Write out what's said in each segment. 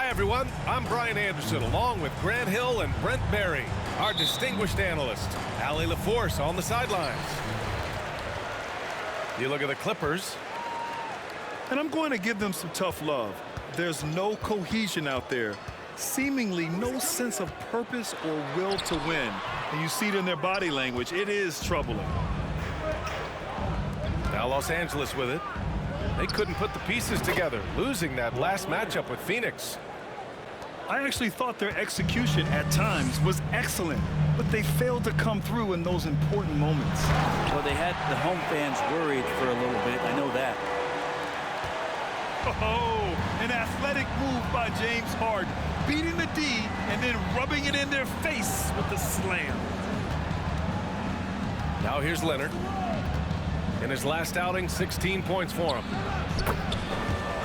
Hi, everyone. I'm Brian Anderson, along with Grant Hill and Brent Barry, our distinguished analyst. Allie LaForce on the sidelines. You look at the Clippers. And I'm going to give them some tough love. There's no cohesion out there. Seemingly no sense of purpose or will to win. And you see it in their body language. It is troubling. Now Los Angeles with it. They couldn't put the pieces together, losing that last matchup with Phoenix. I actually thought their execution at times was excellent, but they failed to come through in those important moments. Well, they had the home fans worried for a little bit. I know that. Oh, an athletic move by James Harden, beating the D and then rubbing it in their face with the slam. Now here's Leonard. In his last outing, 16 points for him.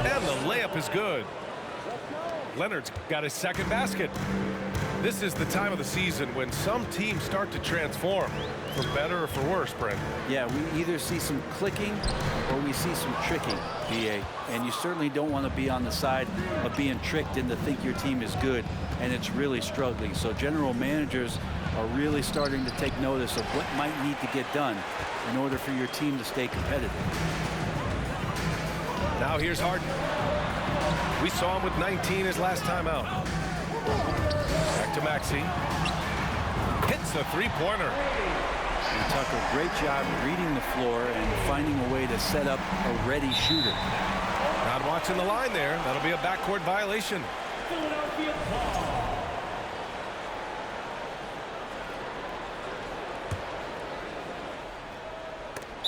And the layup is good. Leonard's got his second basket. This is the time of the season when some teams start to transform, for better or for worse, Brent. Yeah, we either see some clicking or we see some tricking, BA. And you certainly don't want to be on the side of being tricked into think your team is good and it's really struggling. So general managers are really starting to take notice of what might need to get done in order for your team to stay competitive. Now here's Harden. We saw him with 19 his last time out. Back to Maxey. Hits a three-pointer. And Tucker, great job reading the floor and finding a way to set up a ready shooter. Not watching the line there. That'll be a backcourt violation.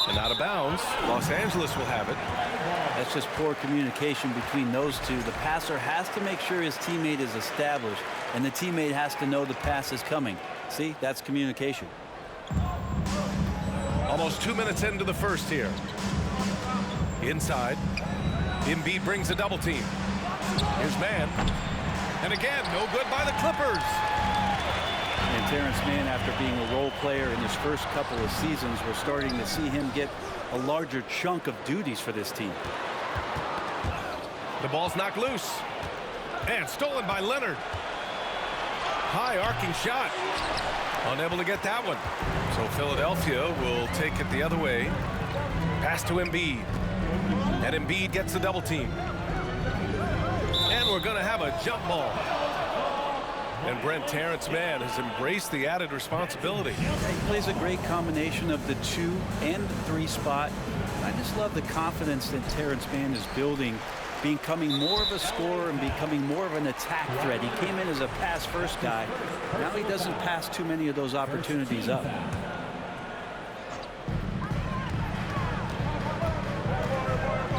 And out of bounds. Los Angeles will have it. That's just poor communication between those two. The passer has to make sure his teammate is established, and the teammate has to know the pass is coming. See, that's communication. Almost 2 minutes into the first here. Inside. Embiid brings a double team. Here's Mann. And again, no good by the Clippers. And Terrence Mann, after being a role player in his first couple of seasons, we're starting to see him get a larger chunk of duties for this team. The ball's knocked loose. And stolen by Leonard. High arcing shot. Unable to get that one. So Philadelphia will take it the other way. Pass to Embiid. And Embiid gets the double team. And we're going to have a jump ball. And Brent, Terrence Mann has embraced the added responsibility. He plays a great combination of the 2 and the 3 spot. I just love the confidence that Terrence Mann is building, becoming more of a scorer and becoming more of an attack threat. He came in as a pass-first guy. Now he doesn't pass too many of those opportunities up.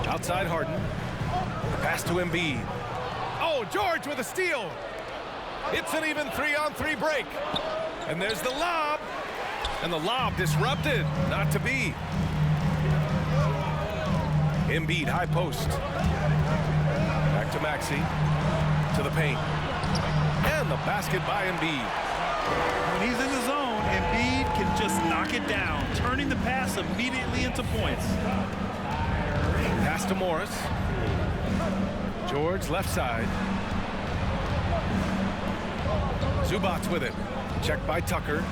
Outside Harden. Pass to Embiid. Oh, George with a steal. It's an even 3-on-3 break. And there's the lob. And the lob disrupted. Not to be. Embiid, high post. Back to Maxey. To the paint. And the basket by Embiid. When he's in the zone, Embiid can just knock it down, turning the pass immediately into points. Pass to Morris. George, left side. Zubac's with it. Checked by Tucker.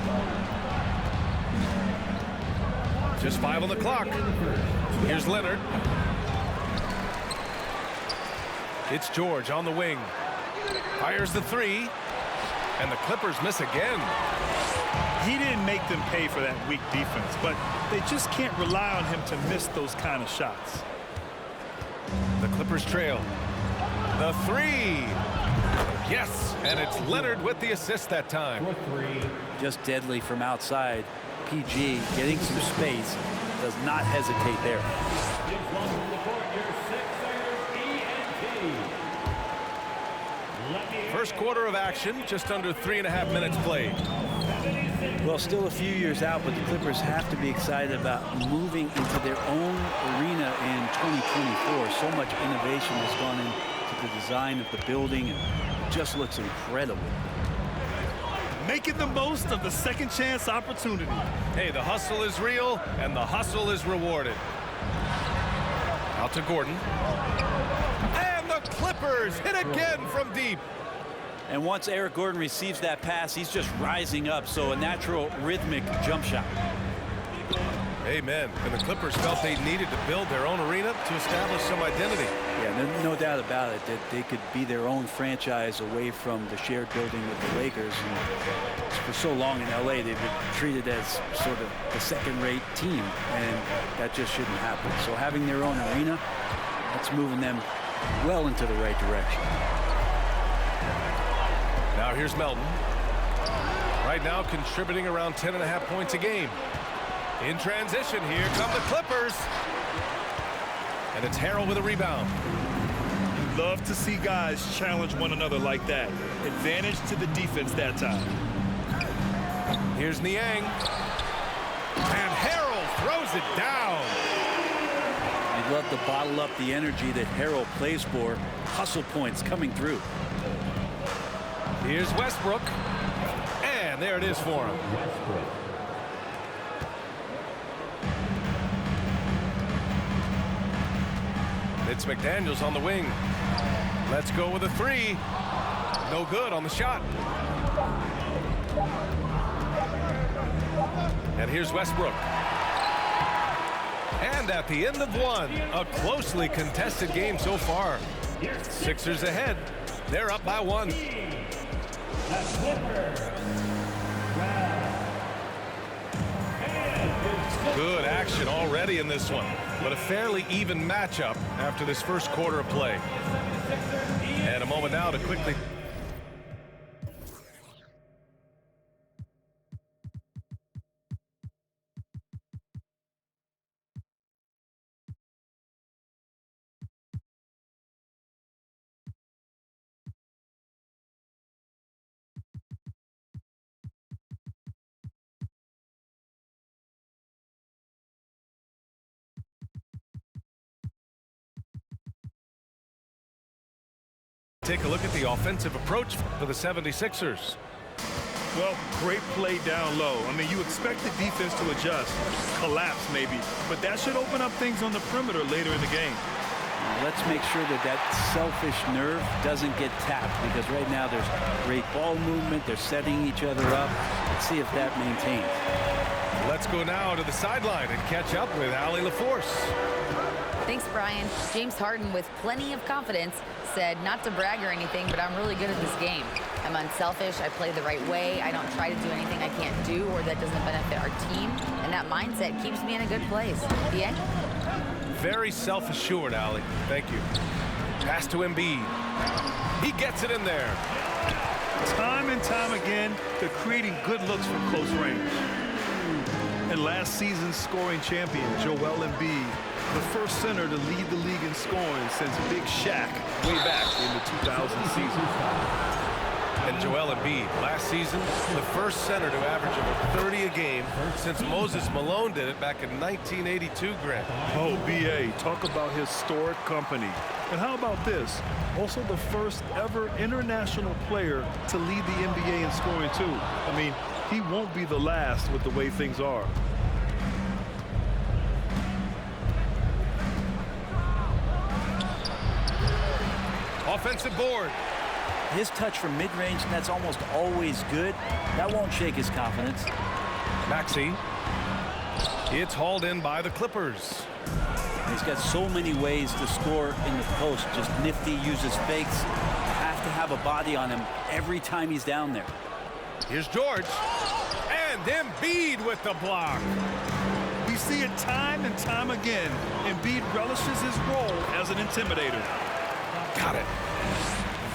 Just 5 on the clock. Here's Leonard. It's George on the wing. Fires the 3. And the Clippers miss again. He didn't make them pay for that weak defense, but they just can't rely on him to miss those kind of shots. The Clippers trail. The 3. Yes, and it's Leonard with the assist that time. Just deadly from outside. PG getting some space, does not hesitate there. First quarter of action, just under 3.5 minutes played. Well, still a few years out, but the Clippers have to be excited about moving into their own arena in 2024. So much innovation has gone into the design of the building, and it just looks incredible. Making the most of the second chance opportunity. Hey, the hustle is real, and the hustle is rewarded. Out to Gordon. And the Clippers hit again from deep. And once Eric Gordon receives that pass, he's just rising up. So a natural rhythmic jump shot. Amen. And the Clippers felt they needed to build their own arena to establish some identity. Yeah, no doubt about it that they could be their own franchise away from the shared building with the Lakers. And for so long in LA, they've been treated as sort of the second-rate team, and that just shouldn't happen. So having their own arena, that's moving them well into the right direction. Now here's Melton. Right now contributing around 10.5 points a game. In transition, here come the Clippers. And it's Harrell with a rebound. You love to see guys challenge one another like that. Advantage to the defense that time. Here's Niang. And Harrell throws it down. You'd love to bottle up the energy that Harrell plays for. Hustle points coming through. Here's Westbrook. And there it is for him. It's McDaniels on the wing. Let's go with a three. No good on the shot. And here's Westbrook. And at the end of one, a closely contested game so far. Sixers ahead. They're up by one. Good action already in this one, but a fairly even matchup after this first quarter of play. And a moment now to quickly take a look at the offensive approach for the 76ers. Well, great play down low. I mean, you expect the defense to adjust, collapse maybe, but that should open up things on the perimeter later in the game. Let's make sure that that selfish nerve doesn't get tapped, because right now there's great ball movement. They're setting each other up. Let's see if that maintains. Let's go now to the sideline and catch up with Allie LaForce. Thanks, Brian. James Harden, with plenty of confidence, said not to brag or anything, but I'm really good at this game. I'm unselfish. I play the right way. I don't try to do anything I can't do or that doesn't benefit our team. And that mindset keeps me in a good place. Yeah? Very self-assured, Allie. Thank you. Pass to Embiid. He gets it in there. Time and time again, they're creating good looks from close range. And last season's scoring champion, Joel Embiid, the first center to lead the league in scoring since Big Shaq way back in the 2000 season. And Joel Embiid, last season, the first center to average over 30 a game since Moses Malone did it back in 1982, Grant. Oh, B.A., talk about historic company. And how about this? Also the first ever international player to lead the NBA in scoring, too. I mean, he won't be the last with the way things are. Offensive board. His touch from mid-range, that's almost always good. That won't shake his confidence. Maxey. It's hauled in by the Clippers. He's got so many ways to score in the post. Just nifty, uses fakes. You have to have a body on him every time he's down there. Here's George. And Embiid with the block. We see it time and time again. Embiid relishes his role as an intimidator. Got it.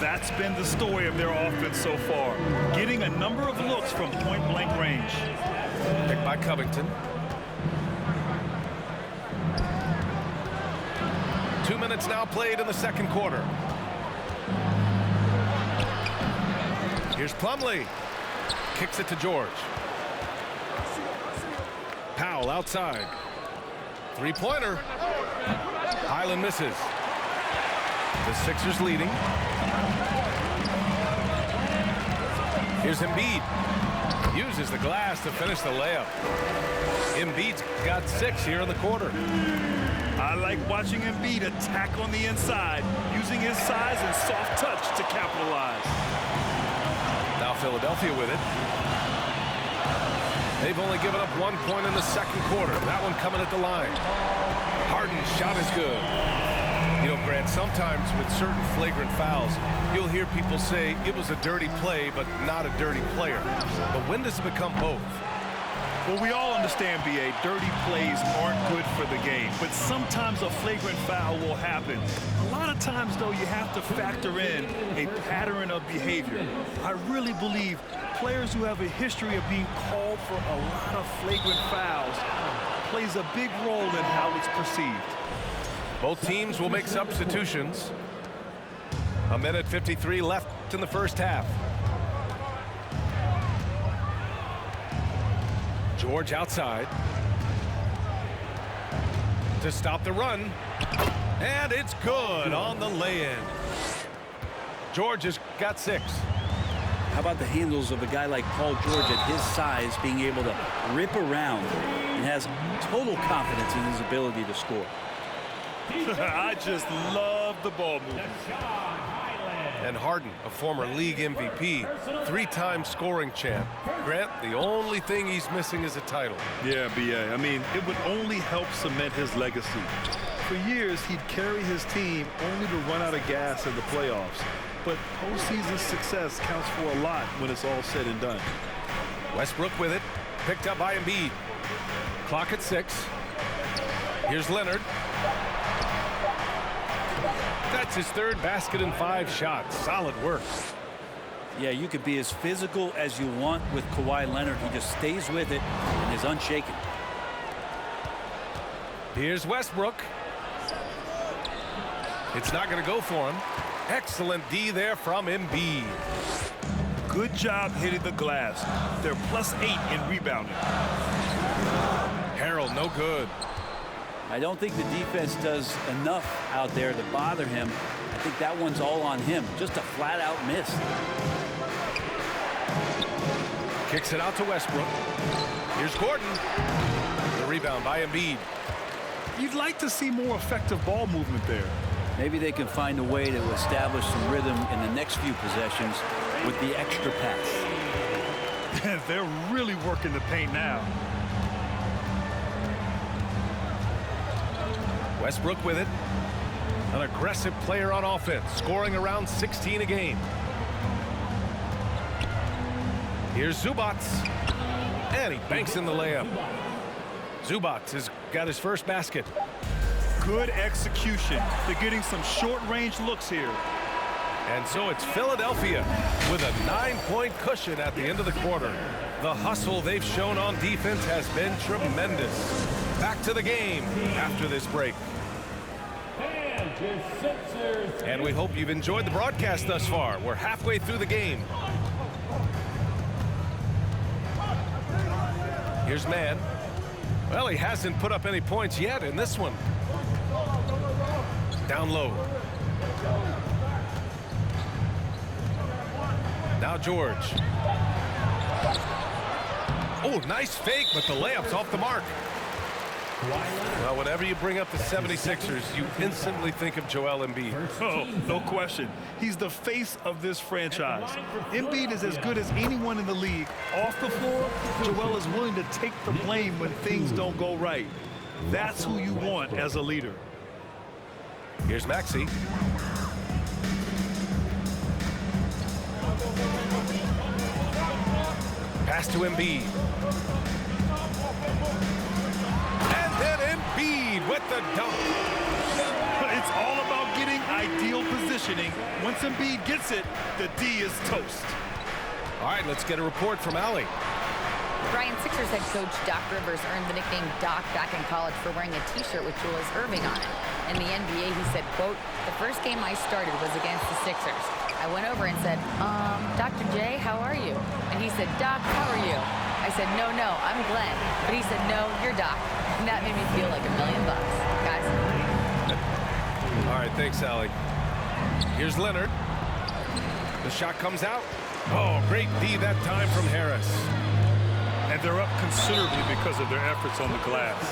That's been the story of their offense so far, getting a number of looks from point-blank range. Picked by Covington. 2 minutes now played in the second quarter. Here's Plumlee. Kicks it to George. Powell outside. Three-pointer. Highland misses. The Sixers leading. Here's Embiid. Uses the glass to finish the layup. Embiid's got 6 here in the quarter. I like watching Embiid attack on the inside, using his size and soft touch to capitalize. Now Philadelphia with it. They've only given up 1 point in the second quarter. That one coming at the line. Harden's shot is good. You know, Grant, sometimes with certain flagrant fouls, you'll hear people say it was a dirty play, but not a dirty player. But when does it become both? Well, we all understand, B.A., dirty plays aren't good for the game, but sometimes a flagrant foul will happen. A lot of times, though, you have to factor in a pattern of behavior. I really believe players who have a history of being called for a lot of flagrant fouls plays a big role in how it's perceived. Both teams will make substitutions. 1:53 left in the first half. George outside to stop the run, and it's good on the lay-in. George has got 6. How about the handles of a guy like Paul George at his size, being able to rip around and has total confidence in his ability to score. I just love the ball movement. And Harden, a former league MVP, 3-time scoring champ. Grant, the only thing he's missing is a title. Yeah, B.A. I mean, it would only help cement his legacy. For years, he'd carry his team only to run out of gas in the playoffs. But postseason success counts for a lot when it's all said and done. Westbrook with it, picked up by Embiid. Clock at 6. Here's Leonard. That's his 3rd basket in 5 shots. Solid work. Yeah, you could be as physical as you want with Kawhi Leonard. He just stays with it and is unshaken. Here's Westbrook. It's not going to go for him. Excellent D there from Embiid. Good job hitting the glass. They're +8 in rebounding. Harrell, no good. I don't think the defense does enough out there to bother him. I think that one's all on him. Just a flat-out miss. Kicks it out to Westbrook. Here's Gordon. The rebound by Embiid. You'd like to see more effective ball movement there. Maybe they can find a way to establish some rhythm in the next few possessions with the extra pass. They're really working the paint now. Westbrook with it. An aggressive player on offense, scoring around 16 a game. Here's Zubac. And he banks in the layup. Zubac has got his first basket. Good execution. They're getting some short-range looks here. And so it's Philadelphia with a 9-point cushion at the end of the quarter. The hustle they've shown on defense has been tremendous. Back to the game after this break. And we hope you've enjoyed the broadcast thus far. We're halfway through the game. Here's Mann. Well, he hasn't put up any points yet in this one. Down low. Now George. Oh, nice fake, but the layup's off the mark. Well, whenever you bring up the 76ers, you instantly think of Joel Embiid. Oh, no question. He's the face of this franchise. Embiid is as good as anyone in the league. Off the floor, Joel is willing to take the blame when things don't go right. That's who you want as a leader. Here's Maxey. Pass to Embiid. And then Embiid with the dunk. It's all about getting ideal positioning. Once Embiid gets it, the D is toast. All right, let's get a report from Allie. Brian, Sixers head coach Doc Rivers earned the nickname Doc back in college for wearing a T-shirt with Julius Erving on it. In the NBA, he said, quote, "The first game I started was against the Sixers. I went over and said, Dr. J, how are you?" And he said, "Doc, how are you?" I said, no, I'm Glenn." But he said, "No, you're Doc." And that made me feel like $1 million, guys. All right, thanks, Allie. Here's Leonard. The shot comes out. Oh, great D that time from Harris. And they're up considerably because of their efforts on the glass.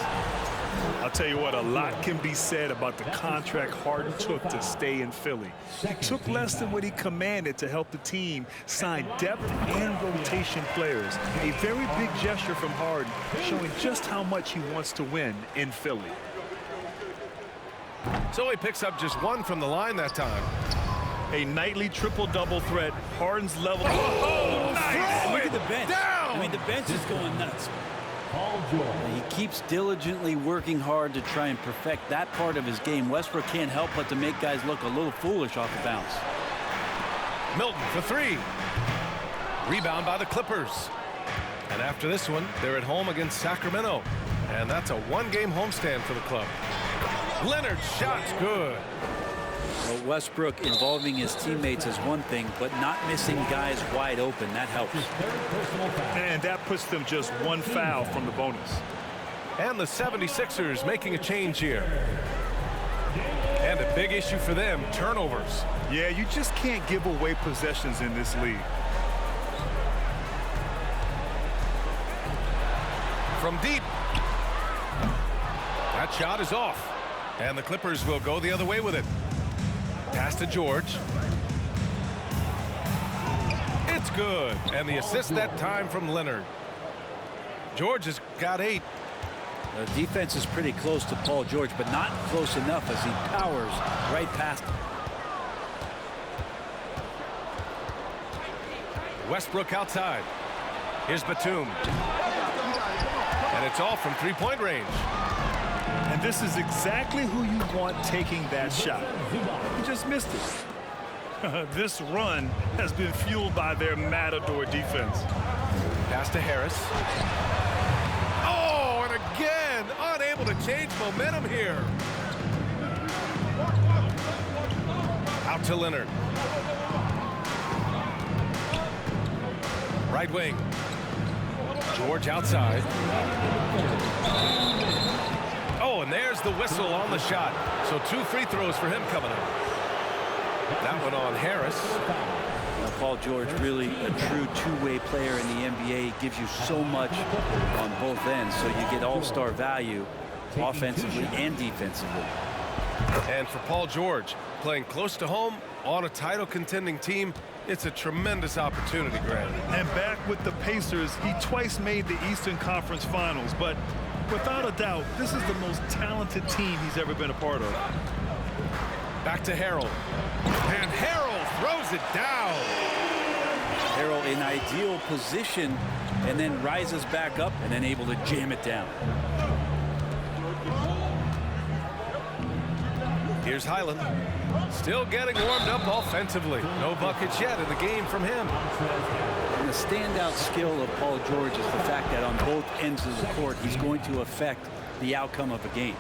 I'll tell you what, a lot can be said about the contract Harden took to stay in Philly. He took less than what he commanded to help the team sign depth and rotation players. A very big gesture from Harden, showing just how much he wants to win in Philly. So he picks up just one from the line that time. A nightly triple-double threat. Harden's level. Oh, nice. Look at the bench. Down. I mean, the bench is going nuts. He keeps diligently working hard to try and perfect that part of his game. Westbrook can't help but to make guys look a little foolish off the bounce. Milton for three. Rebound by the Clippers. And after this one, they're at home against Sacramento. And that's a one-game homestand for the club. Leonard's shot's good. Well, Westbrook involving his teammates is one thing, but not missing guys wide open, that helps. And that puts them just one foul from the bonus. And the 76ers making a change here. And a big issue for them, turnovers. Yeah, you just can't give away possessions in this league. From deep. That shot is off. And the Clippers will go the other way with it. Pass to George. It's good. And the assist that time from Leonard. George has got 8. The defense is pretty close to Paul George, but not close enough as he powers right past him. Westbrook outside. Here's Batum. And it's all from three-point range. And this is exactly who you want taking that shot. He just missed it. This run has been fueled by their matador defense. Pass to Harris. Oh, and again, unable to change momentum here. Out to Leonard. Right wing. George outside. Oh, and there's the whistle on the shot. So 2 free throws for him coming up. That one on Harris. Now, Paul George, really a true two-way player in the NBA. He gives you so much on both ends, so you get all-star value offensively and defensively. And for Paul George, playing close to home on a title contending team, it's a tremendous opportunity, Grant. And back with the Pacers, he twice made the Eastern Conference Finals, but without a doubt, this is the most talented team he's ever been a part of. Back to Harrell. And Harrell throws it down. Harrell in ideal position and then rises back up and then able to jam it down. Here's Highland. Still getting warmed up offensively. No buckets yet in the game from him. And the standout skill of Paul George is the fact that on both ends of the court, he's going to affect the outcome of a game.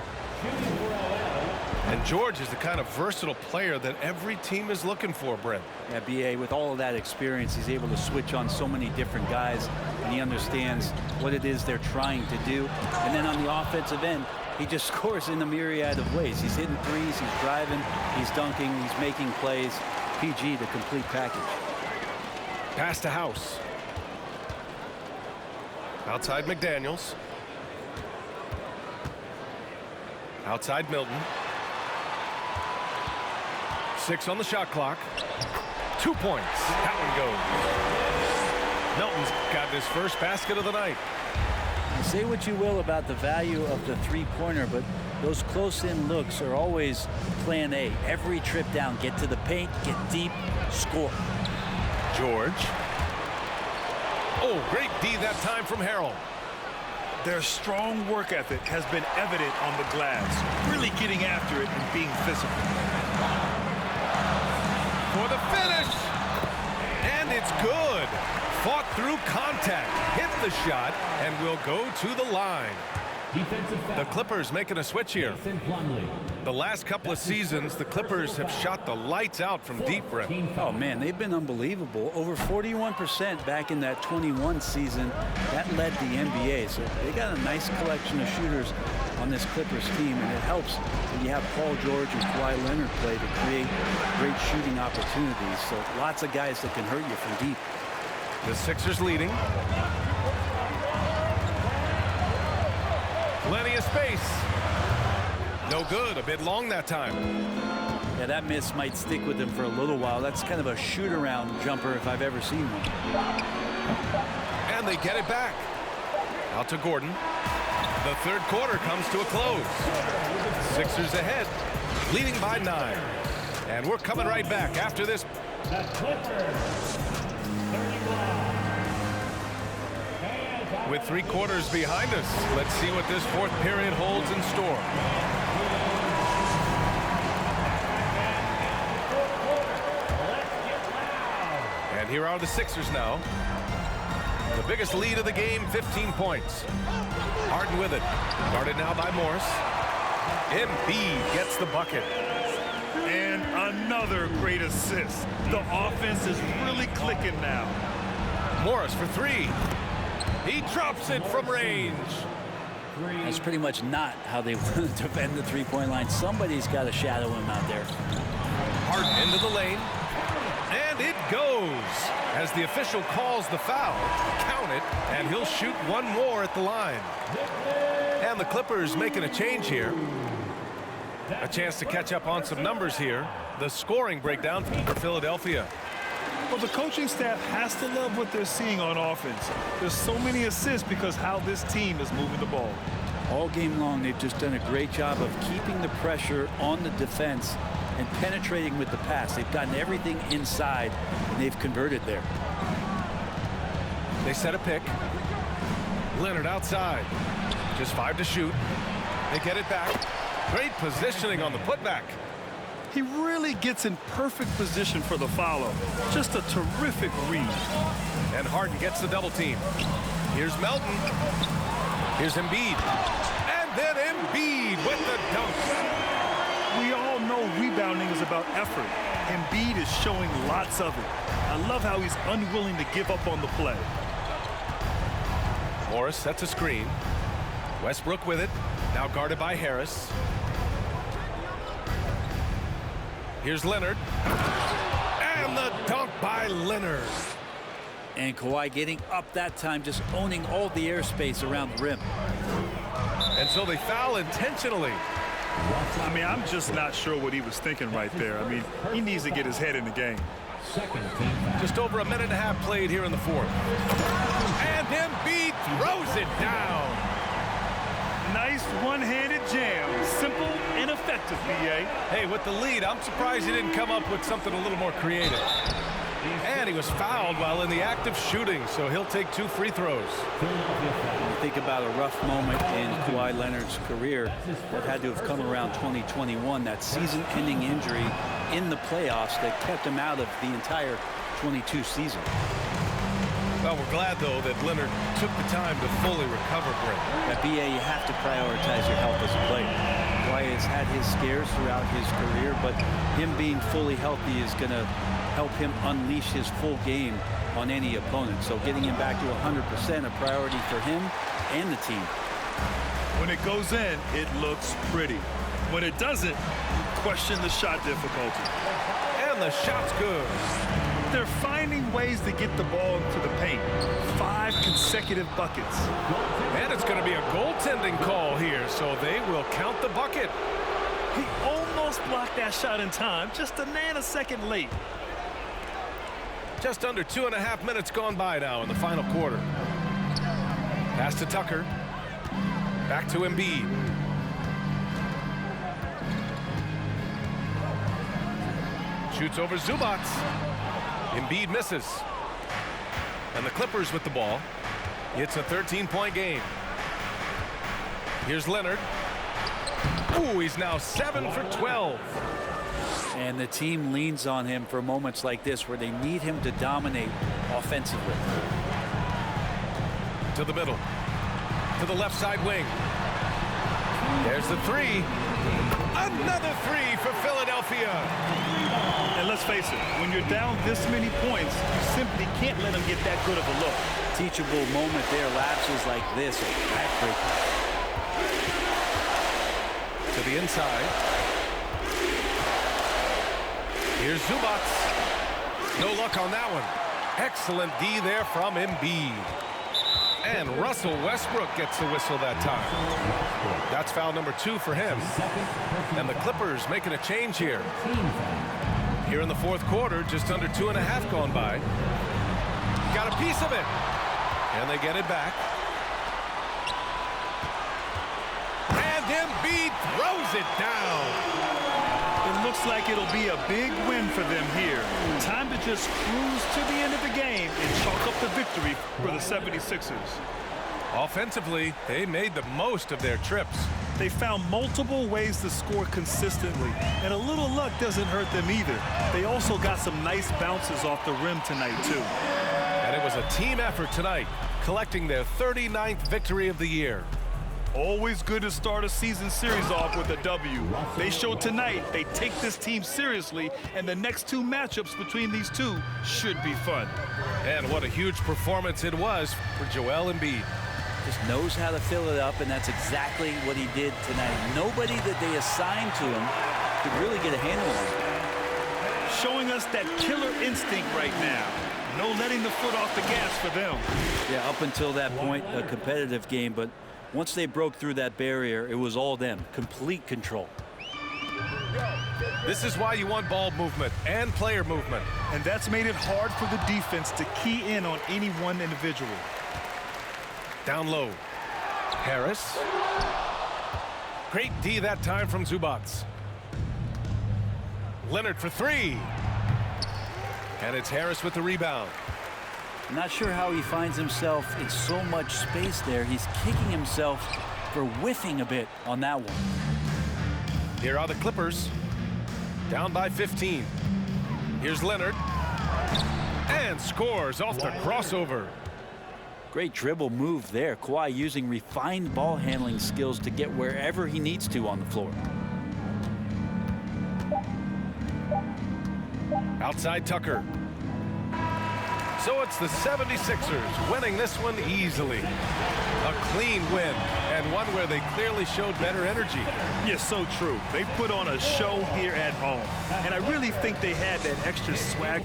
And George is the kind of versatile player that every team is looking for, Brent. Yeah, B.A., with all of that experience, he's able to switch on so many different guys, and he understands what it is they're trying to do. And then on the offensive end, he just scores in a myriad of ways. He's hitting threes, he's driving, he's dunking, he's making plays. PG, the complete package. Pass to House. Outside McDaniels. Outside Milton. 6 on the shot clock. 2 points. That one goes. Milton's got his first basket of the night. Say what you will about the value of the three-pointer, but those close-in looks are always plan A. Every trip down, get to the paint, get deep, score. George. Oh, great D that time from Harrell. Their strong work ethic has been evident on the glass, really getting after it and being physical. For the finish. And it's good. Fought through contact, hit the shot, and will go to the line. The Clippers making a switch here. The last couple of seasons, the Clippers have shot the lights out from deep, Brett. Oh, man, they've been unbelievable. Over 41% back in that 21 season. That led the NBA. So they got a nice collection of shooters on this Clippers team, and it helps when you have Paul George and Kawhi Leonard play to create great shooting opportunities. So lots of guys that can hurt you from deep. The Sixers leading. Plenty of space. No good. A bit long that time. Yeah, that miss might stick with him for a little while. That's kind of a shoot-around jumper if I've ever seen one. And they get it back. Out to Gordon. The third quarter comes to a close. Sixers ahead, leading by 9. And we're coming right back after this. With 3 quarters behind us, let's see what this fourth period holds in store. And here are the Sixers now. The biggest lead of the game, 15 points. Harden with it. Guarded now by Morris. Embiid gets the bucket. And another great assist. The offense is really clicking now. Morris for 3. He drops it from range. That's pretty much not how they want to defend the three-point line. Somebody's got to shadow him out there. Harden into the lane. And it goes. As the official calls the foul, count it, and he'll shoot one more at the line. And the Clippers making a change here. A chance to catch up on some numbers here. The scoring breakdown for Philadelphia. Well, the coaching staff has to love what they're seeing on offense. There's so many assists because how this team is moving the ball. All game long, they've just done a great job of keeping the pressure on the defense and penetrating with the pass. They've gotten everything inside, and they've converted there. They set a pick. Leonard outside. Just 5 to shoot. They get it back. Great positioning on the putback. He really gets in perfect position for the follow. Just a terrific read. And Harden gets the double team. Here's Melton. Here's Embiid. And then Embiid with the dunk. We all know rebounding is about effort. Embiid is showing lots of it. I love how he's unwilling to give up on the play. Morris sets a screen. Westbrook with it. Now guarded by Harris. Here's Leonard. And the dunk by Leonard. And Kawhi getting up that time, just owning all the airspace around the rim. And so they foul intentionally. I mean, I'm just not sure what he was thinking right there. I mean, he needs to get his head in the game. Just over a minute and a half played here in the fourth. And Embiid throws it down. Nice one-handed jam. Simple and effective, B.A. Hey, with the lead, I'm surprised he didn't come up with something a little more creative. And he was fouled while in the act of shooting, so he'll take 2 free throws. Think about a rough moment in Kawhi Leonard's career that had to have come around 2021, that season-ending injury in the playoffs that kept him out of the entire 22 season. Well, we're glad, though, that Leonard took the time to fully recover, Brent. At BA, you have to prioritize your health as a player. Kawhi has had his scares throughout his career, but him being fully healthy is going to help him unleash his full game on any opponent. So getting him back to 100%, a priority for him and the team. When it goes in, it looks pretty. When it doesn't, question the shot difficulty. And the shot's good. They're finding ways to get the ball into the paint. 5 consecutive buckets. And it's going to be a goaltending call here, so they will count the bucket. He almost blocked that shot in time, just a nanosecond late. Just under 2.5 minutes gone by now in the final quarter. Pass to Tucker. Back to Embiid. Shoots over Zubac. Embiid misses. And the Clippers with the ball. It's a 13-point game. Here's Leonard. Ooh, he's now 7 for 12. And the team leans on him for moments like this where they need him to dominate offensively. To the middle. To the left side wing. There's the 3. Another 3 for Philadelphia. And let's face it, when you're down this many points, you simply can't let them get that good of a look. Teachable moment there, lapses like this, backbreaker. To the inside. Here's Zubac. No luck on that one. Excellent D there from Embiid. And Russell Westbrook gets the whistle that time. That's foul number 2 for him. And the Clippers making a change here. Here in the fourth quarter, just under 2.5 gone by. Got a piece of it. And they get it back. And Embiid throws it down. It looks like it'll be a big win for them here. Time to just cruise to the end of the game and chalk up the victory for the 76ers. Offensively, they made the most of their trips. They found multiple ways to score consistently, and a little luck doesn't hurt them either. They also got some nice bounces off the rim tonight, too. And it was a team effort tonight, collecting their 39th victory of the year. Always good to start a season series off with a W. They showed tonight they take this team seriously, and the next 2 matchups between these two should be fun. And what a huge performance it was for Joel Embiid. Just knows how to fill it up, and that's exactly what he did tonight. Nobody that they assigned to him could really get a handle on him. Showing us that killer instinct right now. No letting the foot off the gas for them. Yeah, up until that point, a competitive game, but once they broke through that barrier, it was all them. Complete control. This is why you want ball movement and player movement. And that's made it hard for the defense to key in on any one individual. Down low. Harris. Great D that time from Zubac. Leonard for 3. And it's Harris with the rebound. I'm not sure how he finds himself in so much space there. He's kicking himself for whiffing a bit on that one. Here are the Clippers. Down by 15. Here's Leonard. And scores off the crossover. Great dribble move there. Kawhi using refined ball handling skills to get wherever he needs to on the floor. Outside Tucker. So it's the 76ers winning this one easily. A clean win, and one where they clearly showed better energy. Yes, so true. They put on a show here at home, and I really think they had that extra swag